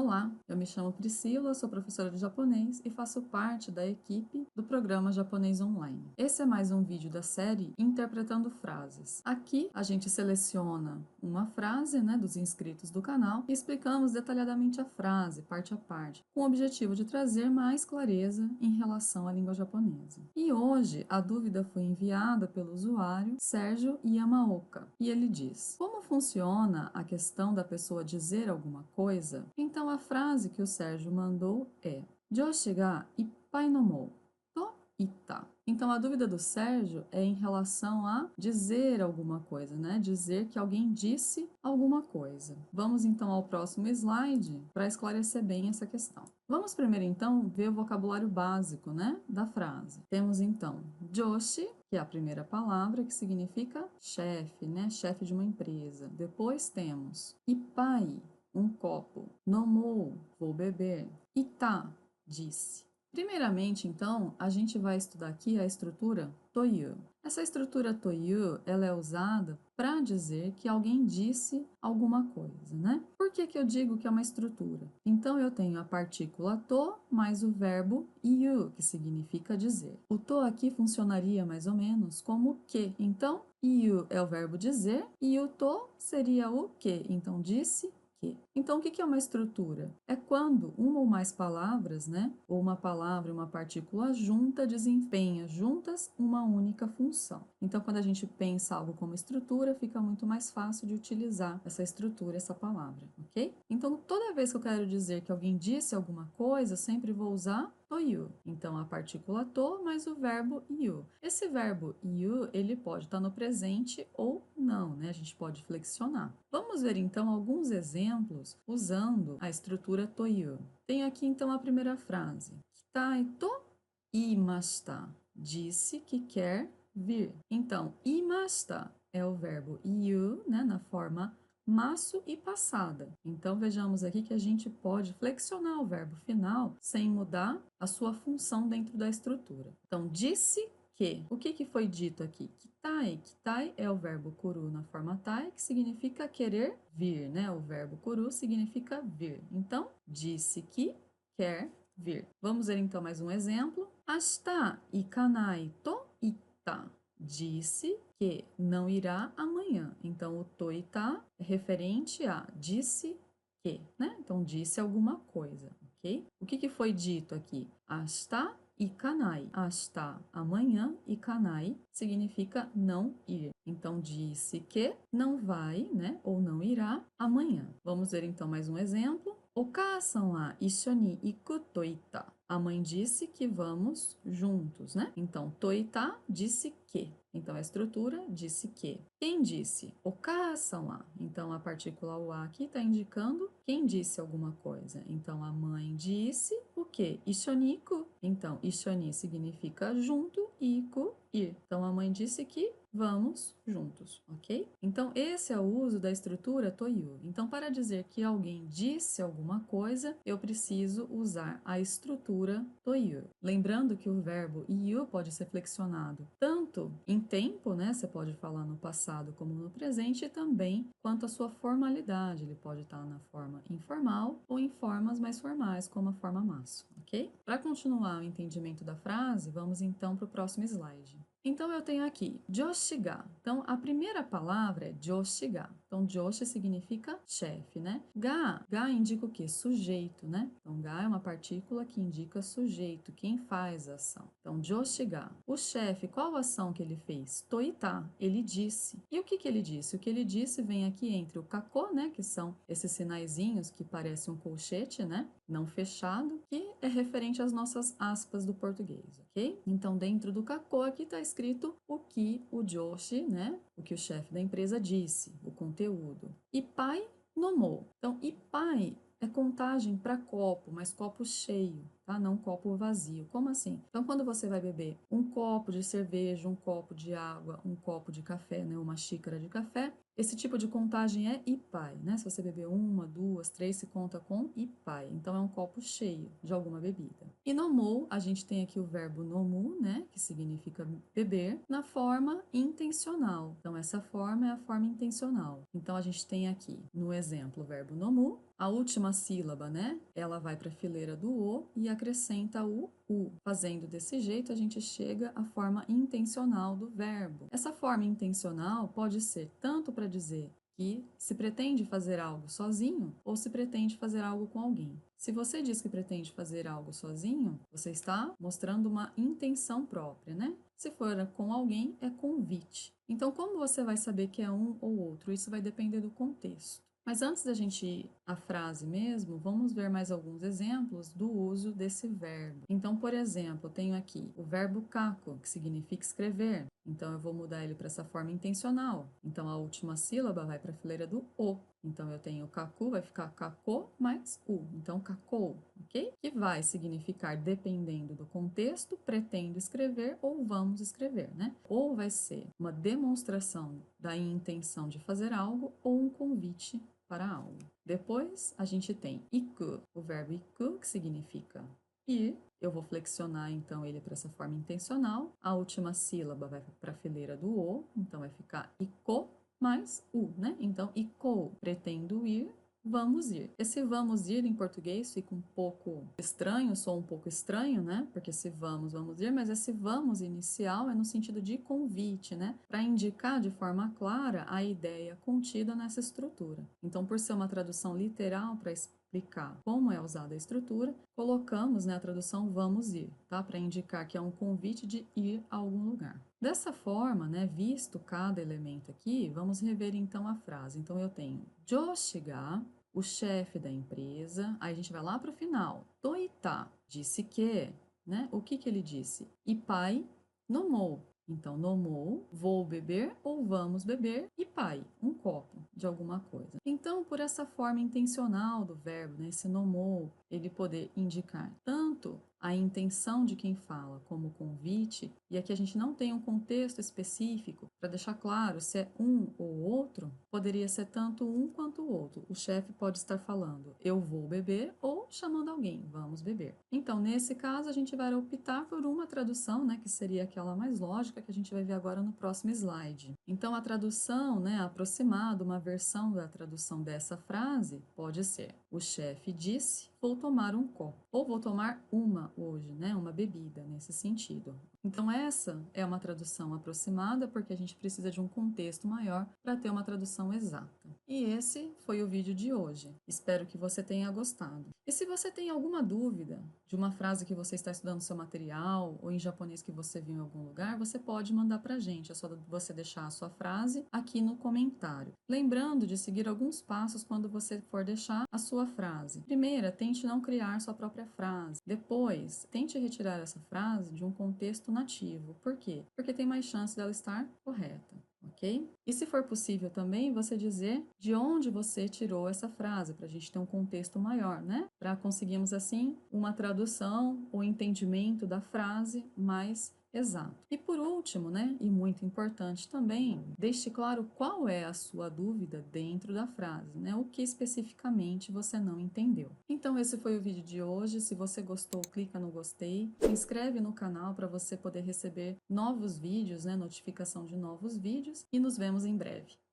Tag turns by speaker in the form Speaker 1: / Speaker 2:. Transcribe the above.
Speaker 1: Olá, eu me chamo Priscila, sou professora de japonês e faço parte da equipe do programa Japonês Online. Esse é mais um vídeo da série Interpretando Frases. Aqui a gente seleciona uma frase, dos inscritos do canal e explicamos detalhadamente a frase, parte a parte, com o objetivo de trazer mais clareza em relação à língua japonesa. E hoje a dúvida foi enviada pelo usuário Sérgio Yamaoka e ele diz: como funciona a questão da pessoa dizer alguma coisa? Então a frase que o Sérgio mandou é: Joshi ga ippai nomou to ita. Então a dúvida do Sérgio é em relação a dizer alguma coisa, Dizer que alguém disse alguma coisa. Vamos então ao próximo slide para esclarecer bem essa questão. Vamos primeiro então ver o vocabulário básico, da frase. Temos então Joshi, que é a primeira palavra, que significa chefe, Chefe de uma empresa. Depois temos Ippai, um copo. Nomou, vou beber. Ita, disse. Primeiramente, então, a gente vai estudar aqui a estrutura toyu. Essa estrutura toyu, ela é usada para dizer que alguém disse alguma coisa, Por que que eu digo que é uma estrutura? Então, eu tenho a partícula to mais o verbo yu, que significa dizer. O to aqui funcionaria mais ou menos como que. Então, yu é o verbo dizer e o to seria o que. Então, disse que. Então, o que é uma estrutura? É quando uma ou mais palavras, ou uma palavra e uma partícula junta desempenha juntas uma única função. Então, quando a gente pensa algo como estrutura, fica muito mais fácil de utilizar essa estrutura, essa palavra, ok? Então, toda vez que eu quero dizer que alguém disse alguma coisa, eu sempre vou usar toyu. Então, a partícula to mais o verbo yu. Esse verbo yu, ele pode estar no presente ou não, A gente pode flexionar. Vamos ver, então, alguns exemplos usando a estrutura toyu. Tem aqui, então, a primeira frase. Kitai to imashita. Disse que quer vir. Então, imashita é o verbo yu, na forma maço e passada. Então, vejamos aqui que a gente pode flexionar o verbo final sem mudar a sua função dentro da estrutura. Então, disse que. O que foi dito aqui? Kitai. Kitai é o verbo kuru na forma tai, que significa querer vir, O verbo kuru significa vir. Então, disse que quer vir. Vamos ver então mais um exemplo. Ashita ikanai to itta. Disse que não irá amanhã. Então, o to ita é referente a disse que, Então, disse alguma coisa, ok? O que foi dito aqui? Ashita ikanai. Ashita, amanhã, ikanai significa não ir. Então, disse que não vai, Ou não irá amanhã. Vamos ver então mais um exemplo. Okasan wa issho ni iku to ita. A mãe disse que vamos juntos, Então, toita disse que. Então, a estrutura disse que. Quem disse? Okasan wa. Então, a partícula wa aqui está indicando quem disse alguma coisa. Então, a mãe disse o quê? Issho ni iku. Então, issho ni significa junto e iku, ir. Então, a mãe disse que vamos juntos, ok? Então, esse é o uso da estrutura toyu. Então, para dizer que alguém disse alguma coisa, eu preciso usar a estrutura toyu. Lembrando que o verbo yu pode ser flexionado tanto em tempo, Você pode falar no passado como no presente, e também quanto à sua formalidade. Ele pode estar na forma informal ou em formas mais formais, como a forma maço, ok? Para continuar o entendimento da frase, vamos então para o próximo slide. Então, eu tenho aqui Joshi ga. Então, a primeira palavra é Joshi ga. Então, Joshi significa chefe, Ga indica o quê? Sujeito, Então, ga é uma partícula que indica sujeito, quem faz a ação. Então, Joshi ga. O chefe, qual ação que ele fez? Toita, ele disse. E o que ele disse? O que ele disse vem aqui entre o kako, Que são esses sinaizinhos que parecem um colchete, Não fechado, que é referente às nossas aspas do português, ok? Então, dentro do kako aqui está escrito o que o Joshi, o que o chefe da empresa disse, o conteúdo. Ippai nomou. Então, ippai é contagem para copo, mas copo cheio, tá? Não copo vazio. Como assim? Então, quando você vai beber um copo de cerveja, um copo de água, um copo de café, uma xícara de café, Esse tipo de contagem é ipai, né? Se você beber 1, 2, 3, se conta com ipai. Então, é um copo cheio de alguma bebida. E nomou, a gente tem aqui o verbo nomu, né? Que significa beber, na forma intencional. Então, essa forma é a forma intencional. Então, a gente tem aqui, no exemplo, o verbo nomu, a última sílaba, né? Ela vai para a fileira do o e acrescenta o u. Fazendo desse jeito, a gente chega à forma intencional do verbo. Essa forma intencional pode ser tanto para dizer que se pretende fazer algo sozinho ou se pretende fazer algo com alguém. Se você diz que pretende fazer algo sozinho, você está mostrando uma intenção própria, né? Se for com alguém, é convite. Então, como você vai saber que é um ou outro? Isso vai depender do contexto. Mas antes da gente ir à frase mesmo, vamos ver mais alguns exemplos do uso desse verbo. Então, por exemplo, eu tenho aqui o verbo kako, que significa escrever. Então, eu vou mudar ele para essa forma intencional. Então, a última sílaba vai para a fileira do o. Então, eu tenho kaku, vai ficar kako mais u. Então, kakou, ok? Que vai significar, dependendo do contexto, pretendo escrever ou vamos escrever, né? Ou vai ser uma demonstração da intenção de fazer algo ou um convite para algo. Depois, a gente tem iku, o verbo iku, que significa ir. Eu vou flexionar, então, ele para essa forma intencional. A última sílaba vai para a fileira do o, então vai ficar iko mais u, né? Então, ikou, pretendo ir, vamos ir. Esse vamos ir em português fica um pouco estranho, soa um pouco estranho, né? Porque se vamos ir, mas esse vamos inicial é no sentido de convite, né? Para indicar de forma clara a ideia contida nessa estrutura. Então, por ser uma tradução literal para explicar como é usada a estrutura, colocamos, né, a tradução vamos ir, tá? Para indicar que é um convite de ir a algum lugar. Dessa forma, né, visto cada elemento aqui, vamos rever então a frase. Então, eu tenho Joshiga, o chefe da empresa, aí a gente vai lá para o final. Toita disse que, né? O que ele disse? Ipai nomou. Então, nomou, vou beber ou vamos beber, e pai, um copo de alguma coisa. Então, por essa forma intencional do verbo, né, esse nomou, ele poder indicar tanto a intenção de quem fala como convite, e aqui a gente não tem um contexto específico para deixar claro se é um ou outro, poderia ser tanto um quanto o outro. O chefe pode estar falando, eu vou beber, ou chamando alguém, vamos beber. Então, nesse caso, a gente vai optar por uma tradução, né, que seria aquela mais lógica que a gente vai ver agora no próximo slide. Então, a tradução, né, aproximada, uma versão da tradução dessa frase pode ser: o chefe disse, vou tomar um copo, ou vou tomar uma hoje, né, uma bebida nesse sentido. Então, essa é uma tradução aproximada porque a gente precisa de um contexto maior para ter uma tradução exata. E esse foi o vídeo de hoje. Espero que você tenha gostado. E se você tem alguma dúvida de uma frase que você está estudando no seu material ou em japonês que você viu em algum lugar, você pode mandar para a gente. É só você deixar a sua frase aqui no comentário. Lembrando de seguir alguns passos quando você for deixar a sua frase. Primeira, tente não criar sua própria frase. Depois, tente retirar essa frase de um contexto nativo. Por quê? Porque tem mais chance dela estar correta. Ok? E se for possível também, você dizer de onde você tirou essa frase, para a gente ter um contexto maior, né? Para conseguirmos, assim, uma tradução ou entendimento da frase mais exato. E por último, né, e muito importante também, deixe claro qual é a sua dúvida dentro da frase, né? O que especificamente você não entendeu. Então, esse foi o vídeo de hoje. Se você gostou, clica no gostei, se inscreve no canal para você poder receber novos vídeos, né, notificação de novos vídeos, e nos vemos em breve.